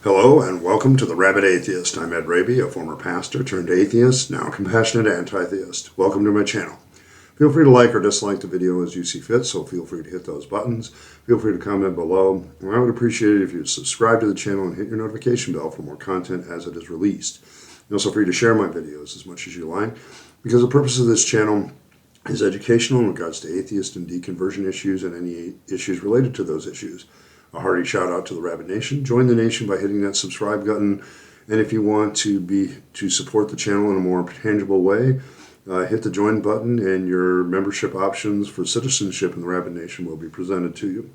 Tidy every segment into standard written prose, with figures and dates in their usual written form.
Hello and welcome to the Rabyd Atheist. I'm Rabyd, a former pastor turned atheist, now compassionate anti-theist. Welcome to my channel. Feel free to like or dislike the video as you see fit, so feel free to hit those buttons. Feel free to comment below. And I would appreciate it if you would subscribe to the channel and hit your notification bell for more content as it is released. You're also free to share my videos as much as you like, because the purpose of this channel is educational in regards to atheist and deconversion issues and any issues related to those issues. A hearty shout out to the Rabyd Nation. Join the nation by hitting that subscribe button. And if you want to support the channel in a more tangible way, hit the join button and your membership options for citizenship in the Rabyd Nation will be presented to you.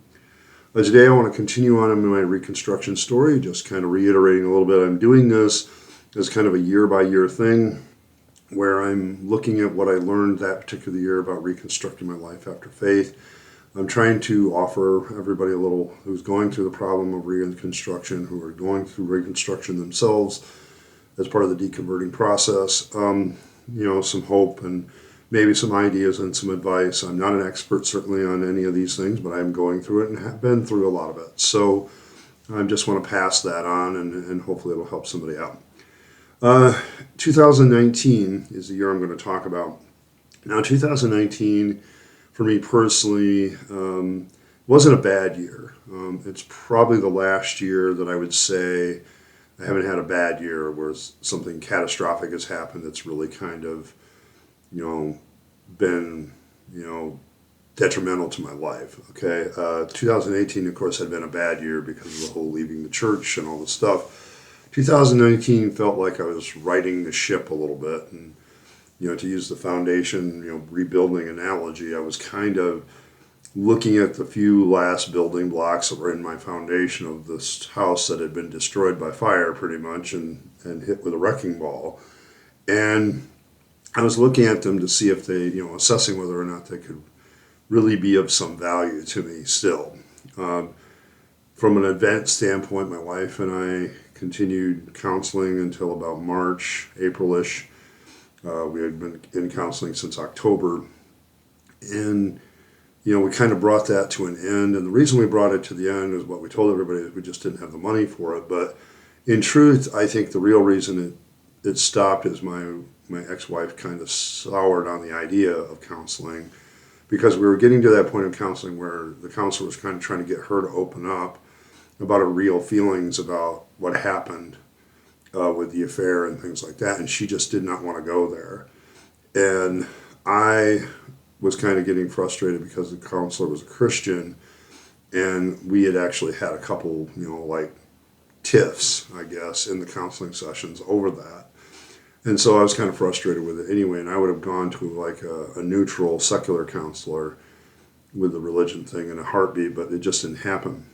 Today I want to continue on in my Reconstruction story, just kind of reiterating a little bit. I'm doing this as kind of a year-by-year thing where I'm looking at what I learned that particular year about reconstructing my life after faith. I'm trying to offer everybody a little who's going through the problem of reconstruction, who are going through reconstruction themselves as part of the deconverting process, some hope and maybe some ideas and some advice. I'm not an expert certainly on any of these things, but I'm going through it and have been through a lot of it. So I just want to pass that on and hopefully it'll help somebody out. 2019 is the year I'm going to talk about. Now 2019 for me personally, wasn't a bad year. It's probably the last year that I would say I haven't had a bad year where something catastrophic has happened that's really kind of, been, detrimental to my life. Okay, 2018, of course, had been a bad year because of the whole leaving the church and all the stuff. 2019 felt like I was righting the ship a little bit, and to use the foundation, rebuilding analogy, I was kind of looking at the few last building blocks that were in my foundation of this house that had been destroyed by fire pretty much and hit with a wrecking ball. And I was looking at them to see if they, assessing whether or not they could really be of some value to me still. From an event standpoint, my wife and I continued counseling until about March, April-ish. We had been in counseling since October, and we kind of brought that to an end. And the reason we brought it to the end is what we told everybody, is we just didn't have the money for it. But in truth, I think the real reason it stopped is my ex-wife kind of soured on the idea of counseling, because we were getting to that point of counseling where the counselor was kind of trying to get her to open up about her real feelings about what happened with the affair and things like that, and she just did not want to go there. And I was kind of getting frustrated because the counselor was a Christian, and we had actually had a couple, tiffs, I guess, in the counseling sessions over that. And so I was kind of frustrated with it anyway, and I would have gone to a neutral, secular counselor with the religion thing in a heartbeat, but it just didn't happen.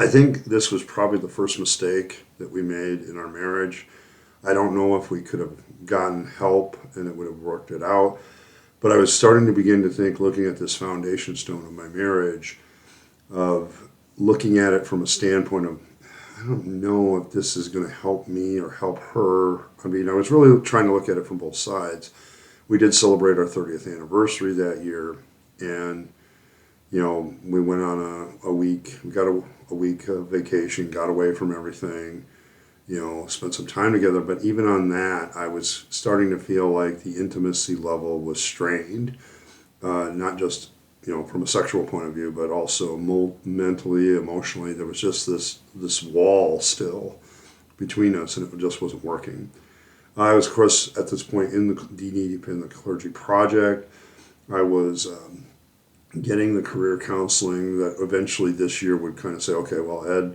I think this was probably the first mistake that we made in our marriage. I don't know if we could have gotten help and it would have worked it out, but I was starting to begin to think, looking at this foundation stone of my marriage, of looking at it from a standpoint of, I don't know if this is going to help me or help her. I mean, I was really trying to look at it from both sides. We did celebrate our 30th anniversary that year, and we went on a week, we got a week of vacation, got away from everything, spent some time together. But even on that, I was starting to feel like the intimacy level was strained, not just, from a sexual point of view, but also mentally, emotionally. There was just this wall still between us, and it just wasn't working. I was, of course, at this point deep in the clergy project. I was getting the career counseling that eventually this year would kind of say, okay, well, Ed,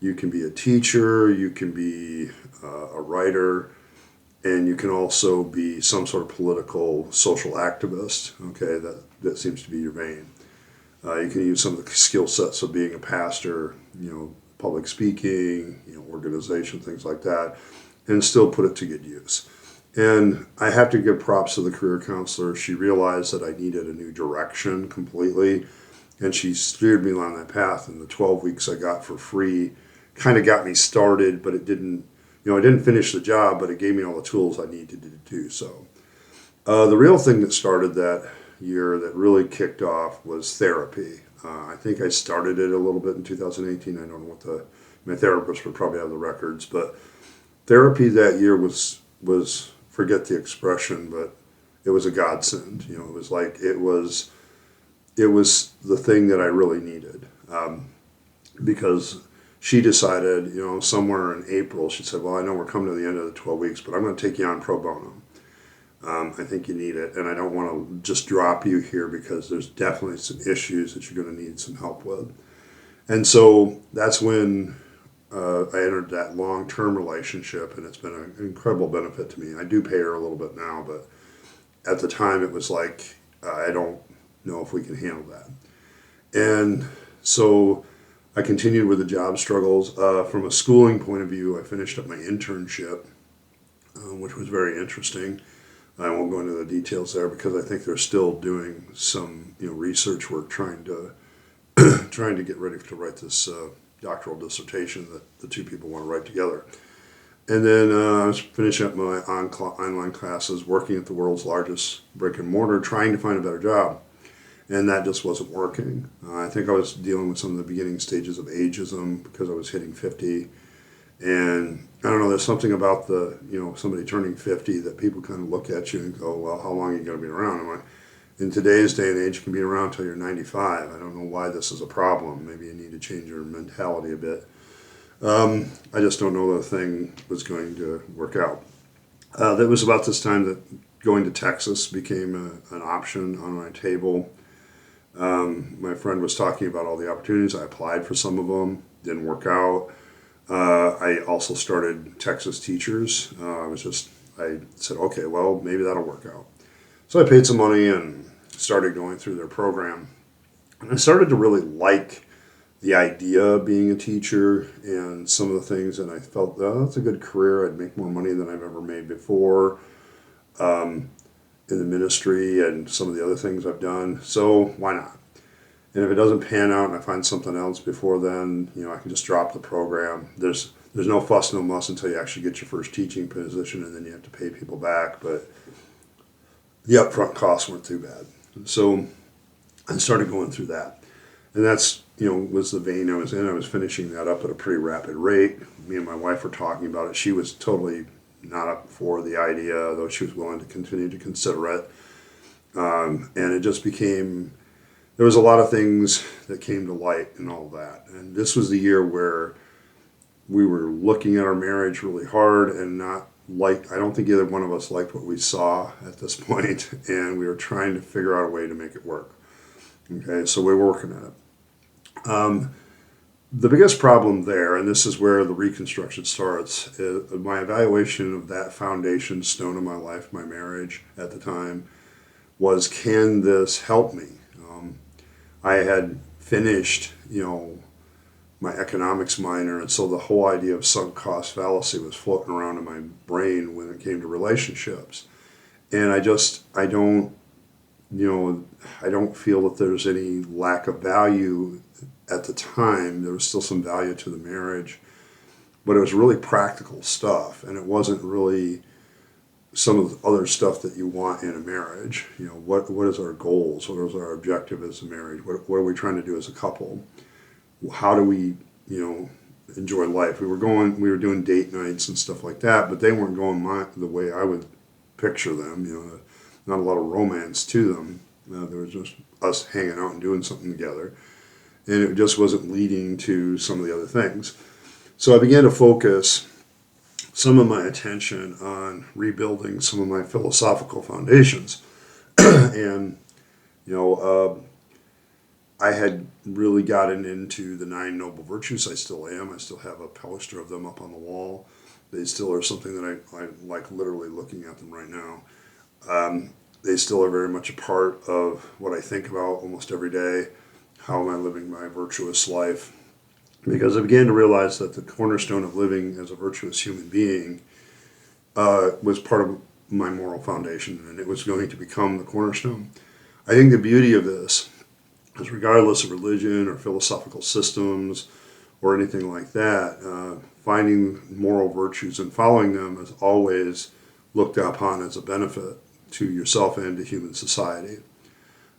you can be a teacher, you can be a writer, and you can also be some sort of political, social activist. Okay, that seems to be your vein. You can use some of the skill sets of being a pastor, public speaking, organization, things like that, and still put it to good use. And I have to give props to the career counselor. She realized that I needed a new direction completely, and she steered me along that path. And the 12 weeks I got for free kind of got me started, but it didn't, I didn't finish the job, but it gave me all the tools I needed to do so. The real thing that started that year that really kicked off was therapy. I think I started it a little bit in 2018. I don't know what the My therapist would probably have the records, but therapy that year was forget the expression, but it was a godsend. It was like it was the thing that I really needed, because she decided, somewhere in April, she said, "Well, I know we're coming to the end of the 12 weeks, but I'm going to take you on pro bono. I think you need it, and I don't want to just drop you here because there's definitely some issues that you're going to need some help with." And so that's when I entered that long-term relationship, and it's been an incredible benefit to me. I do pay her a little bit now, but at the time it was like, I don't know if we can handle that. And so I continued with the job struggles. From a schooling point of view, I finished up my internship, which was very interesting. I won't go into the details there because I think they're still doing some research work trying to get ready to write this doctoral dissertation that the two people want to write together. And then I was finishing up my online classes, working at the world's largest brick and mortar, trying to find a better job. And that just wasn't working. I think I was dealing with some of the beginning stages of ageism because I was hitting 50. And I don't know, there's something about somebody turning 50 that people kind of look at you and go, "Well, how long are you going to be around?" I'm like, in today's day and age, you can be around until you're 95. I don't know why this is a problem. Maybe you need to change your mentality a bit. I just don't know that the thing was going to work out. That was about this time that going to Texas became an option on my table. My friend was talking about all the opportunities. I applied for some of them, didn't work out. I also started Texas Teachers. I said, okay, well, maybe that'll work out. So I paid some money and started going through their program. And I started to really like the idea of being a teacher and some of the things, and I felt, oh, that's a good career. I'd make more money than I've ever made before in the ministry and some of the other things I've done. So why not? And if it doesn't pan out and I find something else before then, I can just drop the program. There's no fuss, no muss until you actually get your first teaching position, and then you have to pay people back. But the upfront costs weren't too bad. So I started going through that. And that's, was the vein I was in. I was finishing that up at a pretty rapid rate. Me and my wife were talking about it. She was totally not up for the idea, though she was willing to continue to consider it. And it just became, there was a lot of things that came to light and all that. And this was the year where we were looking at our marriage really hard and I don't think either one of us liked what we saw at this point, and we were trying to figure out a way to make it work. Okay, so we were working at it. The biggest problem there, and this is where the reconstruction starts, is my evaluation of that foundation stone of my life, my marriage at the time, was, can this help me? I had finished, my economics minor, and so the whole idea of sunk cost fallacy was floating around in my brain when it came to relationships. And I don't feel that there's any lack of value at the time. There was still some value to the marriage, but it was really practical stuff, and it wasn't really some of the other stuff that you want in a marriage. What is our goals? What is our objective as a marriage? What are we trying to do as a couple? How do we, enjoy life? We were doing date nights and stuff like that, but they weren't going the way I would picture them. Not a lot of romance to them. There was just us hanging out and doing something together, and it just wasn't leading to some of the other things. So I began to focus some of my attention on rebuilding some of my philosophical foundations. And, I had really gotten into the 9 Noble Virtues. I still am. I still have a poster of them up on the wall. They still are something that I like literally looking at them right now. They still are very much a part of what I think about almost every day. How am I living my virtuous life? Because I began to realize that the cornerstone of living as a virtuous human being was part of my moral foundation, and it was going to become the cornerstone. I think the beauty of this is, regardless of religion or philosophical systems or anything like that, finding moral virtues and following them is always looked upon as a benefit to yourself and to human society.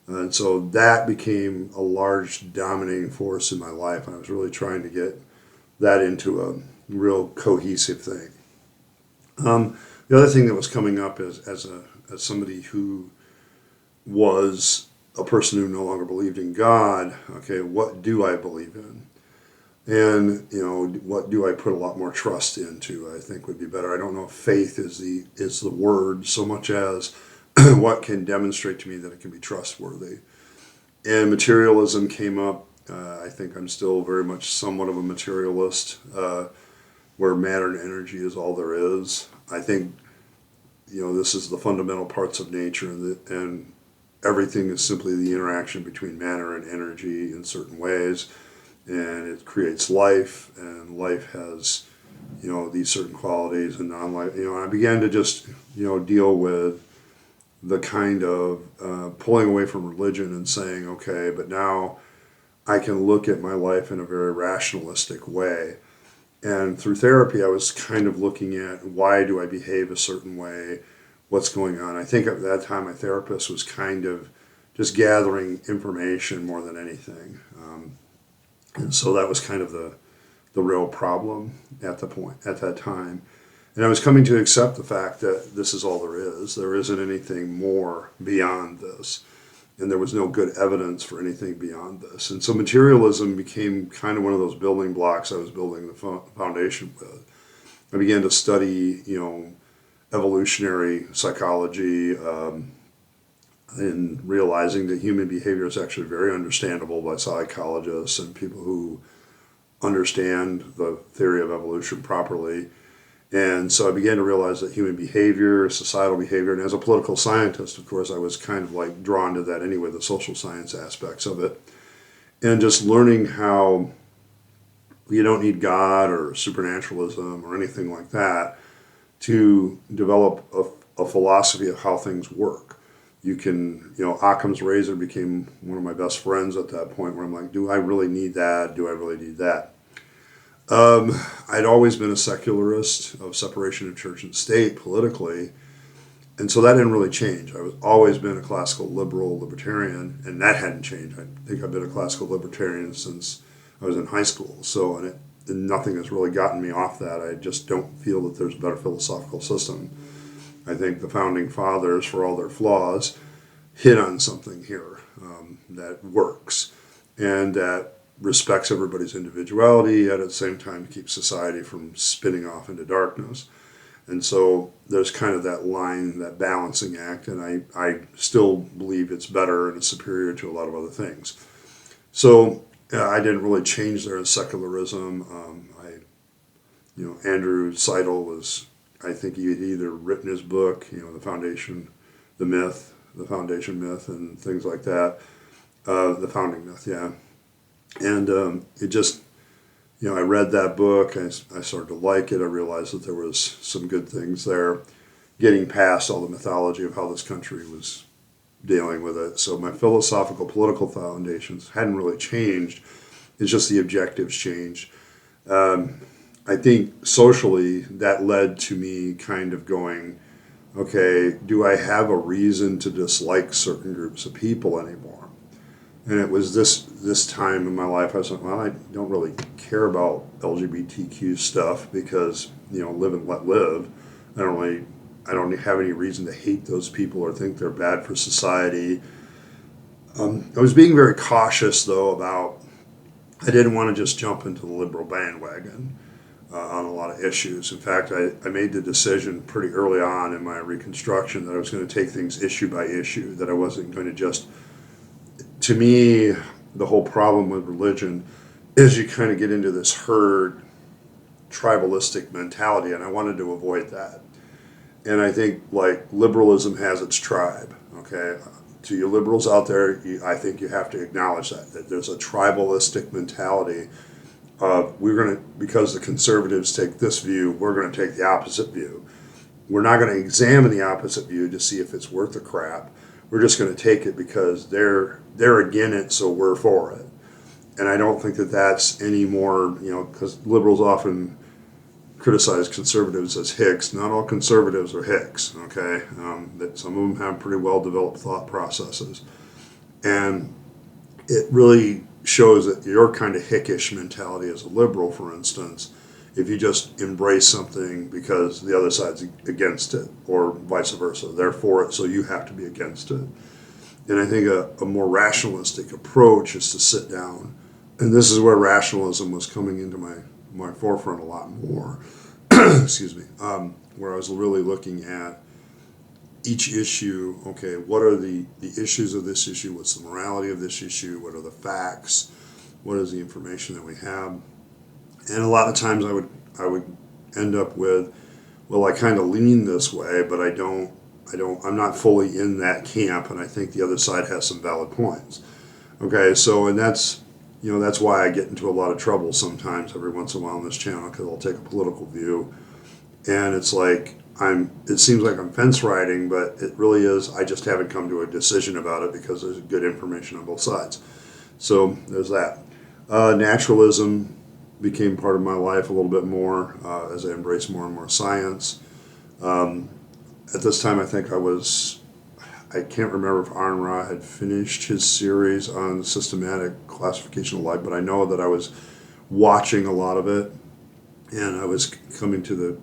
And so that became a large dominating force in my life. I was really trying to get that into a real cohesive thing. The other thing that was coming up is as somebody who was a person who no longer believed in God. Okay, what do I believe in? And what do I put a lot more trust into? I think would be better. I don't know if faith is the word so much as what can demonstrate to me that it can be trustworthy. And materialism came up. I think I'm still very much somewhat of a materialist, where matter and energy is all there is. I think this is the fundamental parts of nature, and everything is simply the interaction between matter and energy in certain ways, and it creates life, and life has these certain qualities and non-life. I began to just deal with the kind of pulling away from religion and saying, okay, but now I can look at my life in a very rationalistic way. And through therapy, I was kind of looking at why do I behave a certain way, what's going on. I think at that time my therapist was kind of just gathering information more than anything. And so that was kind of the real problem at that time. And I was coming to accept the fact that this is all there is. There isn't anything more beyond this. And there was no good evidence for anything beyond this. And so materialism became kind of one of those building blocks I was building the foundation with. I began to study, evolutionary psychology, and realizing that human behavior is actually very understandable by psychologists and people who understand the theory of evolution properly. And so I began to realize that human behavior, societal behavior, and as a political scientist, of course, I was kind of like drawn to that anyway, the social science aspects of it. And just learning how you don't need God or supernaturalism or anything like that to develop a philosophy of how things work. You can, Occam's razor became one of my best friends at that point where I'm like, do I really need that? Do I really need that? I'd always been a secularist of separation of church and state politically, and so that didn't really change. I was always been a classical libertarian, and that hadn't changed. I think I've been a classical libertarian since I was in high school, and nothing has really gotten me off that. I just don't feel that there's a better philosophical system. I think the founding fathers, for all their flaws, hit on something here that works, and that respects everybody's individuality, yet at the same time keeps society from spinning off into darkness. And so there's kind of that line, that balancing act, and I still believe it's better and it's superior to a lot of other things. So I didn't really change there in secularism. Andrew Seidel was, I think he had either written his book, The Foundation, the Foundation Myth, and things like that. The Founding Myth, yeah. And it just, I read that book. I started to like it. I realized that there was some good things there, getting past all the mythology of how this country was dealing with it. So my philosophical, political foundations hadn't really changed. It's just the objectives changed. I think socially that led to me kind of going, okay, do I have a reason to dislike certain groups of people anymore? And it was this time in my life, I was like, well, I don't really care about LGBTQ stuff because, live and let live. I don't have any reason to hate those people or think they're bad for society. I was being very cautious, though, I didn't want to just jump into the liberal bandwagon on a lot of issues. In fact, I made the decision pretty early on in my Reconstruction that I was going to take things issue by issue, that I wasn't going to just... To me, the whole problem with religion is you kind of get into this herd, tribalistic mentality, and I wanted to avoid that. And I think, liberalism has its tribe, okay? To you liberals out there, I think you have to acknowledge that there's a tribalistic mentality of because the conservatives take this view, we're going to take the opposite view. We're not going to examine the opposite view to see if it's worth the crap. We're just going to take it because they're against it, so we're for it. And I don't think that that's any more, because liberals often criticize conservatives as hicks. Not all conservatives are hicks, okay? That some of them have pretty well-developed thought processes. And it really shows that your kind of hickish mentality as a liberal, for instance, if you just embrace something because the other side's against it, or vice versa. They're for it, so you have to be against it. And I think a more rationalistic approach is to sit down, and this is where rationalism was coming into my forefront a lot more. Excuse me. Where I was really looking at each issue. Okay, what are the issues of this issue? What's the morality of this issue? What are the facts? What is the information that we have? And a lot of times I would end up with, well, I kind of lean this way, but I'm not fully in that camp, and I think the other side has some valid points. Okay, so, and that's why I get into a lot of trouble sometimes every once in a while on this channel, because I'll take a political view, and it's like it seems like I'm fence riding, but it really is, I just haven't come to a decision about it because there's good information on both sides. So there's that. Naturalism became part of my life a little bit more as I embraced more and more science. At this time, I think I can't remember if Aron Ra had finished his series on systematic classification of life, but I know that I was watching a lot of it, and I was coming to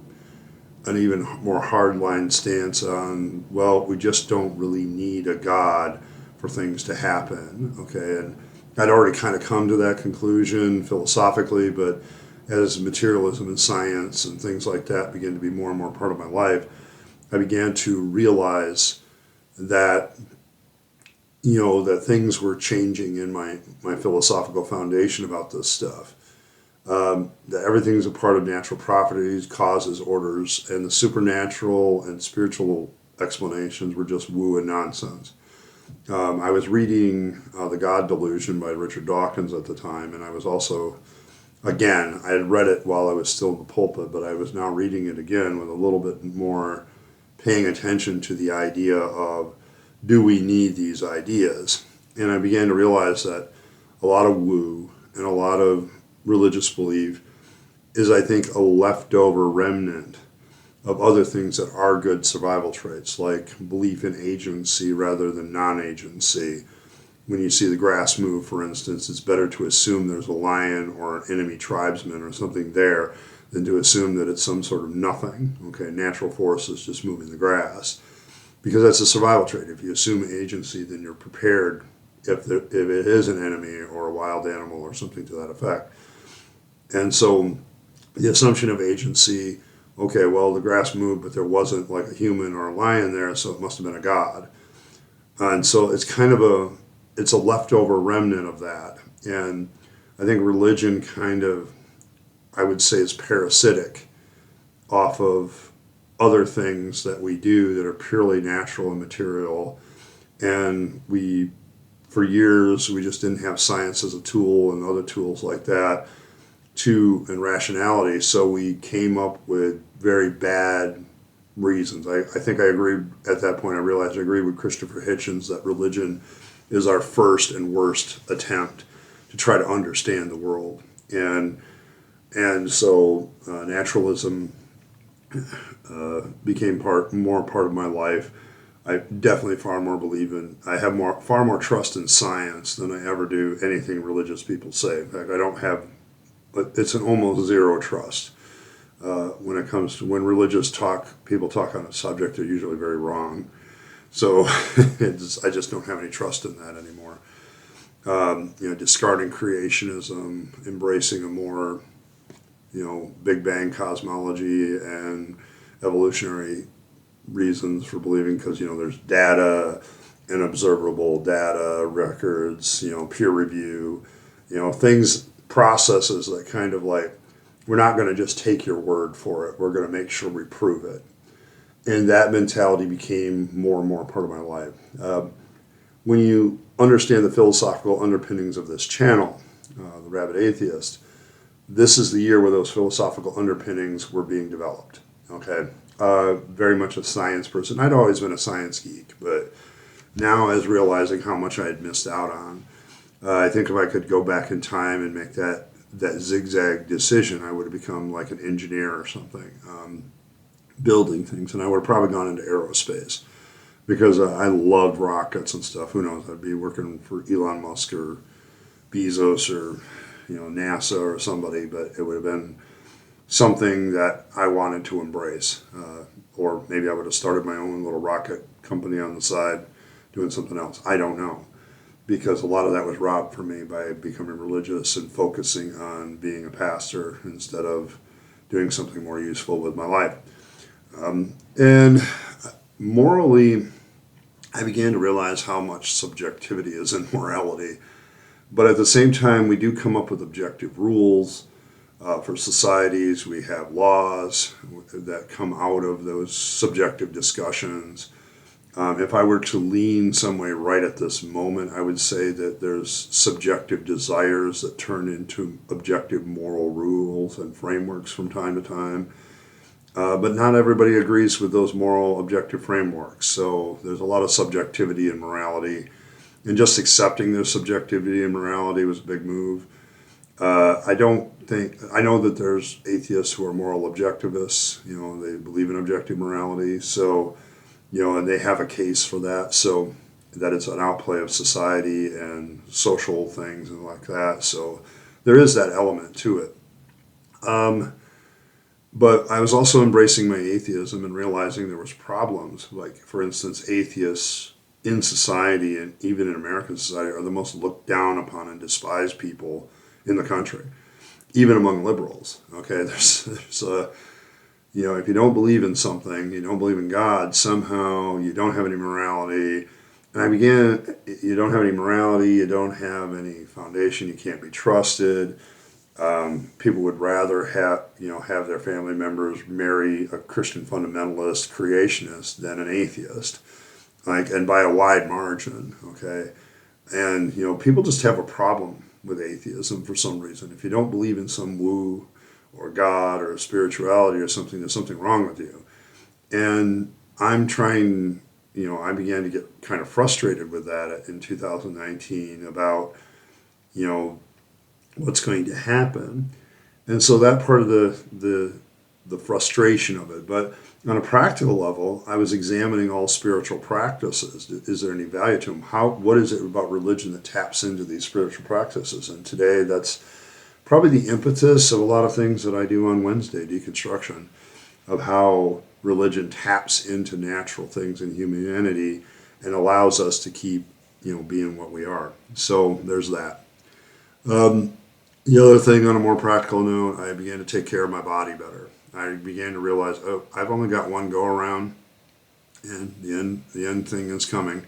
an even more hardline stance on, well, we just don't really need a God for things to happen, okay? And I'd already kind of come to that conclusion philosophically, but as materialism and science and things like that began to be more and more part of my life, I began to realize that, that things were changing in my philosophical foundation about this stuff. That everything's a part of natural properties, causes, orders, and the supernatural and spiritual explanations were just woo and nonsense. I was reading The God Delusion by Richard Dawkins at the time, and I was also, again, I had read it while I was still in the pulpit, but I was now reading it again with a little bit more paying attention to the idea of, do we need these ideas? And I began to realize that a lot of woo and a lot of religious belief is, I think, a leftover remnant of other things that are good survival traits, like belief in agency rather than non-agency. When you see the grass move, for instance, it's better to assume there's a lion or an enemy tribesman or something there than to assume that it's some sort of nothing. Okay, natural forces just moving the grass, because that's a survival trait. If you assume agency, then you're prepared if it is an enemy or a wild animal or something to that effect. And so the assumption of agency, okay, well, the grass moved, but there wasn't like a human or a lion there, so it must have been a god. And so it's kind of it's a leftover remnant of that. And I think religion kind of, I would say, is parasitic off of other things that we do that are purely natural and material. And for years, we just didn't have science as a tool and other tools like that and rationality. So we came up with very bad reasons. I think I agreed at that point. I realized I agreed with Christopher Hitchens that religion is our first and worst attempt to try to understand the world. And so naturalism became more part of my life. I definitely I have far more trust in science than I ever do anything religious people say. In fact, it's an almost zero trust. When it comes to when people talk on a subject, they're usually very wrong. So I just don't have any trust in that anymore. Discarding creationism, embracing a more, Big Bang cosmology and evolutionary reasons for believing, because, there's data and observable data, records, peer review, processes that kind of like, we're not going to just take your word for it. We're going to make sure we prove it. And that mentality became more and more part of my life. When you understand the philosophical underpinnings of this channel, the Rabyd Atheist, this is the year where those philosophical underpinnings were being developed. Okay, very much a science person. I'd always been a science geek, but now I was realizing how much I had missed out on. I think if I could go back in time and make that zigzag decision, I would have become like an engineer or something, building things, and I would have probably gone into aerospace, because I loved rockets and stuff. Who knows? I'd be working for Elon Musk or Bezos or NASA or somebody, but it would have been something that I wanted to embrace. Or maybe I would have started my own little rocket company on the side doing something else. I don't know. Because a lot of that was robbed from me by becoming religious and focusing on being a pastor instead of doing something more useful with my life. And morally, I began to realize how much subjectivity is in morality. But at the same time, we do come up with objective rules. For societies, we have laws that come out of those subjective discussions. If I were to lean some way right at this moment, I would say that there's subjective desires that turn into objective moral rules and frameworks from time to time. But not everybody agrees with those moral objective frameworks. So there's a lot of subjectivity in morality. And just accepting their subjectivity in morality was a big move. I know that there's atheists who are moral objectivists. They believe in objective morality. So, and they have a case for that. So that it's an outplay of society and social things and like that. So there is that element to it. But I was also embracing my atheism and realizing there was problems. Like, for instance, atheists in society and even in American society are the most looked down upon and despised people in the country, even among liberals. Okay, there's if you don't believe in something, you don't believe in God, somehow you don't have any morality. And you don't have any morality, you don't have any foundation, you can't be trusted. People would rather have their family members marry a Christian fundamentalist creationist than an atheist, and by a wide margin. Okay, and people just have a problem with atheism for some reason. If you don't believe in some woo or God or spirituality or something, there's something wrong with you. And I began to get kind of frustrated with that in 2019 about what's going to happen. And so that part of the frustration of it. But on a practical level, I was examining all spiritual practices. Is there any value to them? What is it about religion that taps into these spiritual practices? And today, that's probably the impetus of a lot of things that I do on Wednesday, deconstruction, of how religion taps into natural things in humanity and allows us to keep, being what we are. So there's that. The other thing, on a more practical note, I began to take care of my body better. I began to realize, I've only got one go around, and the end thing is coming.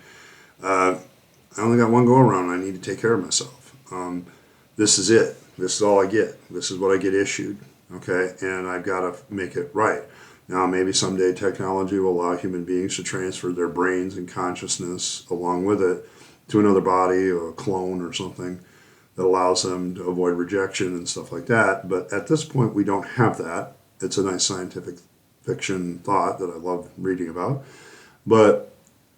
I only got one go around. I need to take care of myself. This is it. This is all I get. This is what I get issued. Okay, and I've got to make it right. Now, maybe someday technology will allow human beings to transfer their brains and consciousness along with it to another body or a clone or something that allows them to avoid rejection and stuff like that. But at this point, we don't have that. It's a nice scientific fiction thought that I love reading about. But,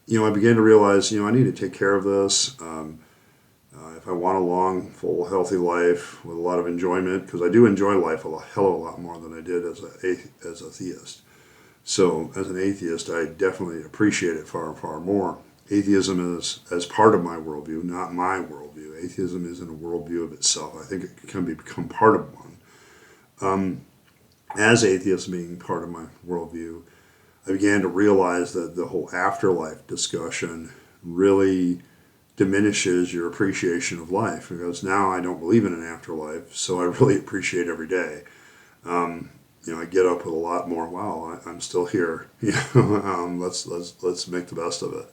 I began to realize, I need to take care of this. If I want a long, full, healthy life with a lot of enjoyment, because I do enjoy life a hell of a lot more than I did as a theist. So as an atheist, I definitely appreciate it far, far more. Atheism is as part of my worldview, not my worldview. Atheism isn't a worldview of itself. I think it can become part of one. As atheist being part of my worldview, I began to realize that the whole afterlife discussion really diminishes your appreciation of life, because now I don't believe in an afterlife, so I really appreciate every day. I get up with a lot more. Wow, I'm still here. Let's make the best of it.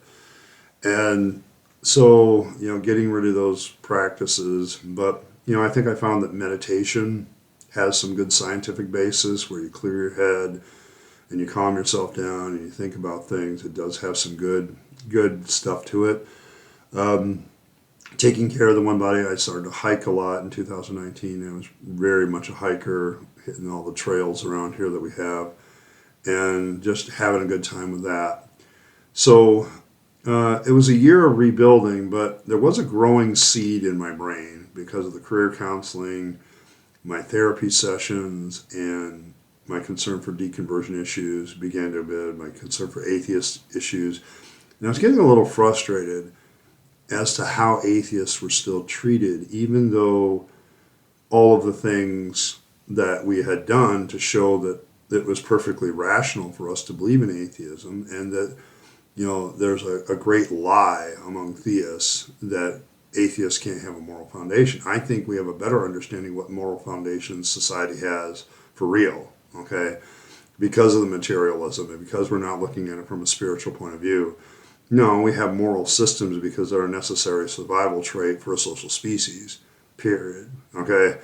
And so, getting rid of those practices. But, I think I found that meditation has some good scientific basis where you clear your head and you calm yourself down and you think about things. It does have some good stuff to it. Taking care of the one body, I started to hike a lot in 2019. I was very much a hiker, hitting all the trails around here that we have, and just having a good time with that. So it was a year of rebuilding, but there was a growing seed in my brain because of the career counseling, my therapy sessions, and my concern for deconversion issues began to build, my concern for atheist issues. And I was getting a little frustrated as to how atheists were still treated, even though all of the things that we had done to show that it was perfectly rational for us to believe in atheism, and that, there's a great lie among theists that atheists can't have a moral foundation. I think we have a better understanding what moral foundation society has for real, okay? Because of the materialism and because we're not looking at it from a spiritual point of view. No, we have moral systems because they're a necessary survival trait for a social species, period, okay?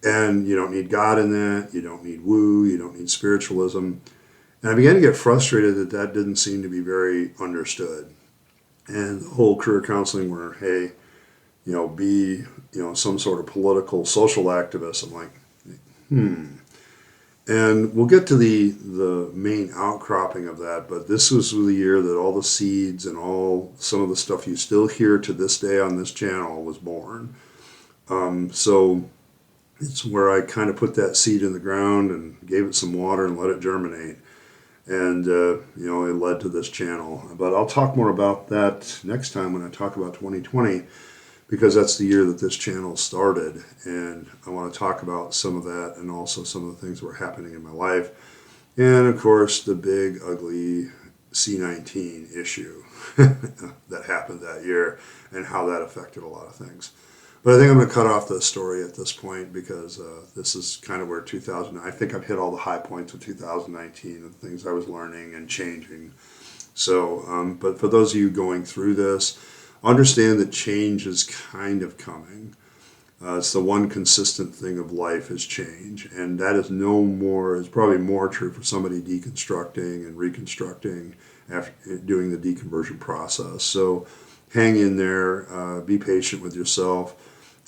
And you don't need God in that, you don't need woo, you don't need spiritualism. And I began to get frustrated that that didn't seem to be very understood. And the whole career counseling where, hey, be, some sort of political, social activist. I'm like, And we'll get to the main outcropping of that, but this was the year that all the seeds and some of the stuff you still hear to this day on this channel was born. So it's where I kind of put that seed in the ground and gave it some water and let it germinate. And, it led to this channel. But I'll talk more about that next time when I talk about 2020, because that's the year that this channel started. And I want to talk about some of that and also some of the things that were happening in my life. And, of course, the big, ugly C-19 issue that happened that year and how that affected a lot of things. But I think I'm going to cut off the story at this point because this is kind of where I think I've hit all the high points of 2019 and things I was learning and changing. So, but for those of you going through this, understand that change is kind of coming. It's the one consistent thing of life is change. And that is probably more true for somebody deconstructing and reconstructing after doing the deconversion process. So hang in there, be patient with yourself.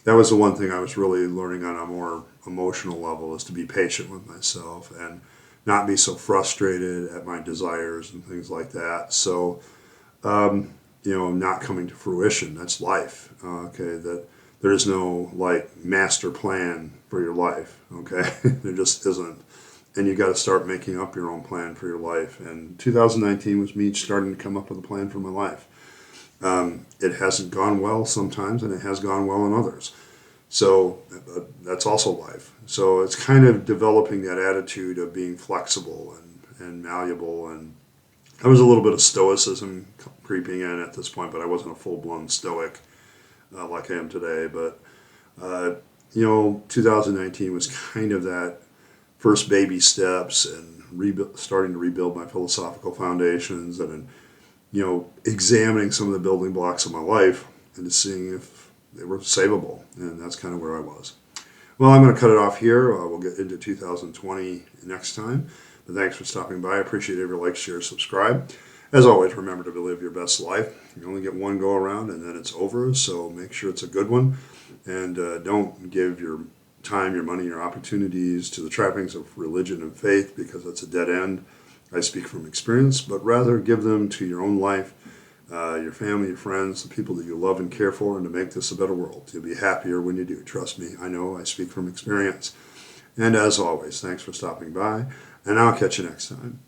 That was the one thing I was really learning on a more emotional level, is to be patient with myself and not be so frustrated at my desires and things like that. So, not coming to fruition. That's life. Okay, that there is no master plan for your life. Okay, there just isn't, and you got to start making up your own plan for your life. And 2019 was me starting to come up with a plan for my life. It hasn't gone well sometimes, and it has gone well in others. So that's also life. So it's kind of developing that attitude of being flexible and malleable. And there was a little bit of stoicism creeping in at this point, but I wasn't a full-blown stoic like I am today. But, 2019 was kind of that first baby steps and starting to rebuild my philosophical foundations and examining some of the building blocks of my life and just seeing if they were savable. And that's kind of where I was. Well, I'm going to cut it off here. We'll get into 2020 next time. But thanks for stopping by. I appreciate every like, share, subscribe. As always, remember to live your best life. You only get one go around and then it's over. So make sure it's a good one. And don't give your time, your money, your opportunities to the trappings of religion and faith, because that's a dead end. I speak from experience, but rather give them to your own life, your family, your friends, the people that you love and care for, and to make this a better world. You'll be happier when you do. Trust me, I know, I speak from experience. And as always, thanks for stopping by, and I'll catch you next time.